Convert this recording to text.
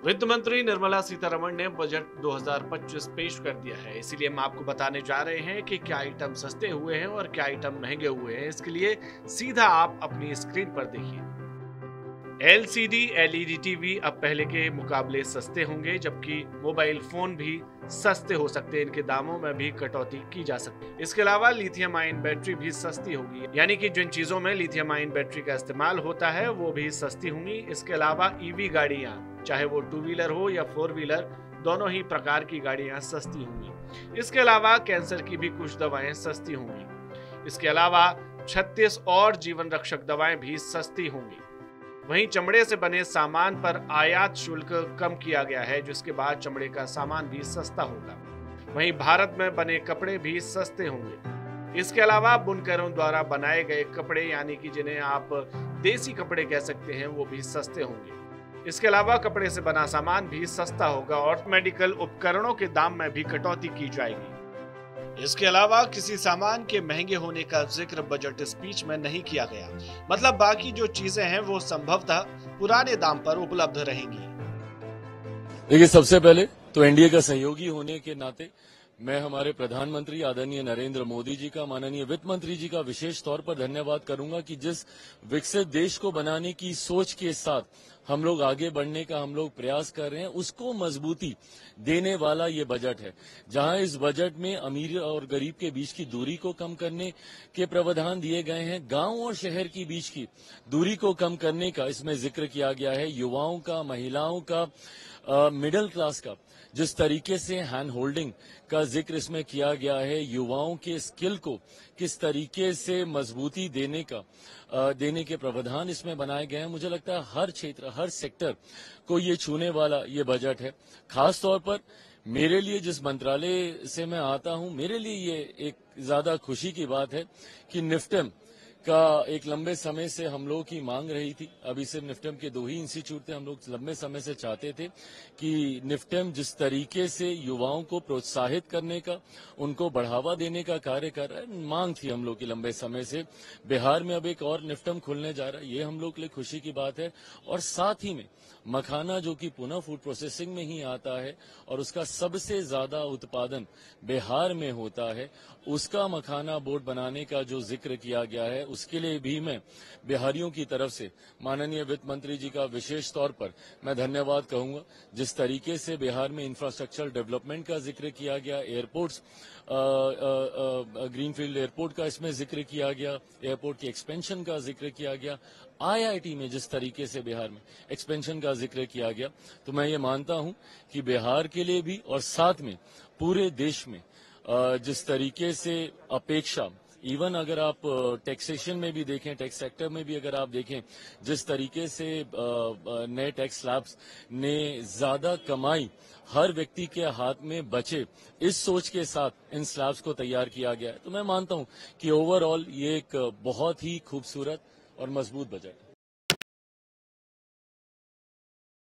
वित्त मंत्री निर्मला सीतारमण ने बजट 2025 पेश कर दिया है। इसीलिए हम आपको बताने जा रहे हैं कि क्या आइटम सस्ते हुए हैं और क्या आइटम महंगे हुए हैं। इसके लिए सीधा आप अपनी स्क्रीन पर देखिए। एलसीडी एलईडी टीवी अब पहले के मुकाबले सस्ते होंगे, जबकि मोबाइल फोन भी सस्ते हो सकते हैं। इनके दामों में भी कटौती की जा सकती है। इसके अलावा लिथियम आयन बैटरी भी सस्ती होगी, यानी कि जिन चीजों में लिथियम आयन बैटरी का इस्तेमाल होता है वो भी सस्ती होंगी। इसके अलावा ईवी गाड़ियां, चाहे वो 2 व्हीलर हो या 4 व्हीलर, दोनों ही प्रकार की गाड़ियां सस्ती होंगी। इसके अलावा कैंसर की भी कुछ दवाएं सस्ती होंगी। इसके अलावा 36 और जीवन रक्षक दवाएं भी सस्ती होंगी। वहीं चमड़े से बने सामान पर आयात शुल्क कम किया गया है, जिसके बाद चमड़े का सामान भी सस्ता होगा। वहीं भारत में बने कपड़े भी सस्ते होंगे। इसके अलावा बुनकरों द्वारा बनाए गए कपड़े, यानी कि जिन्हें आप देसी कपड़े कह सकते हैं, वो भी सस्ते होंगे। इसके अलावा कपड़े से बना सामान भी सस्ता होगा और मेडिकल उपकरणों के दाम में भी कटौती की जाएगी। इसके अलावा किसी सामान के महंगे होने का जिक्र बजट स्पीच में नहीं किया गया। मतलब बाकी जो चीजें हैं वो संभवतः पुराने दाम पर उपलब्ध रहेंगी। देखिए, सबसे पहले तो एनडीए का सहयोगी होने के नाते मैं हमारे प्रधानमंत्री आदरणीय नरेंद्र मोदी जी का, माननीय वित्त मंत्री जी का विशेष तौर पर धन्यवाद करूंगा कि जिस विकसित देश को बनाने की सोच के साथ हम लोग आगे बढ़ने का हम लोग प्रयास कर रहे हैं, उसको मजबूती देने वाला ये बजट है। जहां इस बजट में अमीर और गरीब के बीच की दूरी को कम करने के प्रावधान दिए गए हैं, गांव और शहर के बीच की दूरी को कम करने का इसमें जिक्र किया गया है, युवाओं का, महिलाओं का, मिडिल क्लास का जिस तरीके से हैंड होल्डिंग का जिक्र इसमें किया गया है, युवाओं के स्किल को किस तरीके से मजबूती देने के प्रावधान इसमें बनाए गए हैं। मुझे लगता है हर क्षेत्र, हर सेक्टर को ये छूने वाला ये बजट है। खास तौर पर मेरे लिए, जिस मंत्रालय से मैं आता हूं, मेरे लिए ये एक ज्यादा खुशी की बात है कि निफ्टेम का एक लंबे समय से हम लोगों की मांग रही थी। अभी सिर्फ निफ्टेम के 2 ही इंस्टीट्यूट थे। हम लोग लंबे समय से चाहते थे कि निफ्टेम जिस तरीके से युवाओं को प्रोत्साहित करने का, उनको बढ़ावा देने का कार्य कर रहा है, मांग थी हम लोग की लंबे समय से। बिहार में अब एक और निफ्टेम खुलने जा रहा है, ये हम लोग के लिए खुशी की बात है। और साथ ही में मखाना, जो कि पुनः फूड प्रोसेसिंग में ही आता है और उसका सबसे ज्यादा उत्पादन बिहार में होता है, उसका मखाना बोर्ड बनाने का जो जिक्र किया गया है, उसके लिए भी मैं बिहारियों की तरफ से माननीय वित्त मंत्री जी का विशेष तौर पर मैं धन्यवाद कहूंगा। जिस तरीके से बिहार में इंफ्रास्ट्रक्चर डेवलपमेंट का जिक्र किया गया, एयरपोर्ट्स, ग्रीनफील्ड एयरपोर्ट का इसमें जिक्र किया गया, एयरपोर्ट की एक्सपेंशन का जिक्र किया गया, आईआईटी में जिस तरीके से बिहार में एक्सपेंशन का जिक्र किया गया, तो मैं ये मानता हूं कि बिहार के लिए भी और साथ में पूरे देश में जिस तरीके से अपेक्षा, इवन अगर आप टैक्सेशन में भी देखें, टैक्स सेक्टर में भी अगर आप देखें, जिस तरीके से नए टैक्स स्लैब्स ने ज्यादा कमाई हर व्यक्ति के हाथ में बचे, इस सोच के साथ इन स्लैब्स को तैयार किया गया है। तो मैं मानता हूं कि ओवरऑल ये एक बहुत ही खूबसूरत और मजबूत बजट है।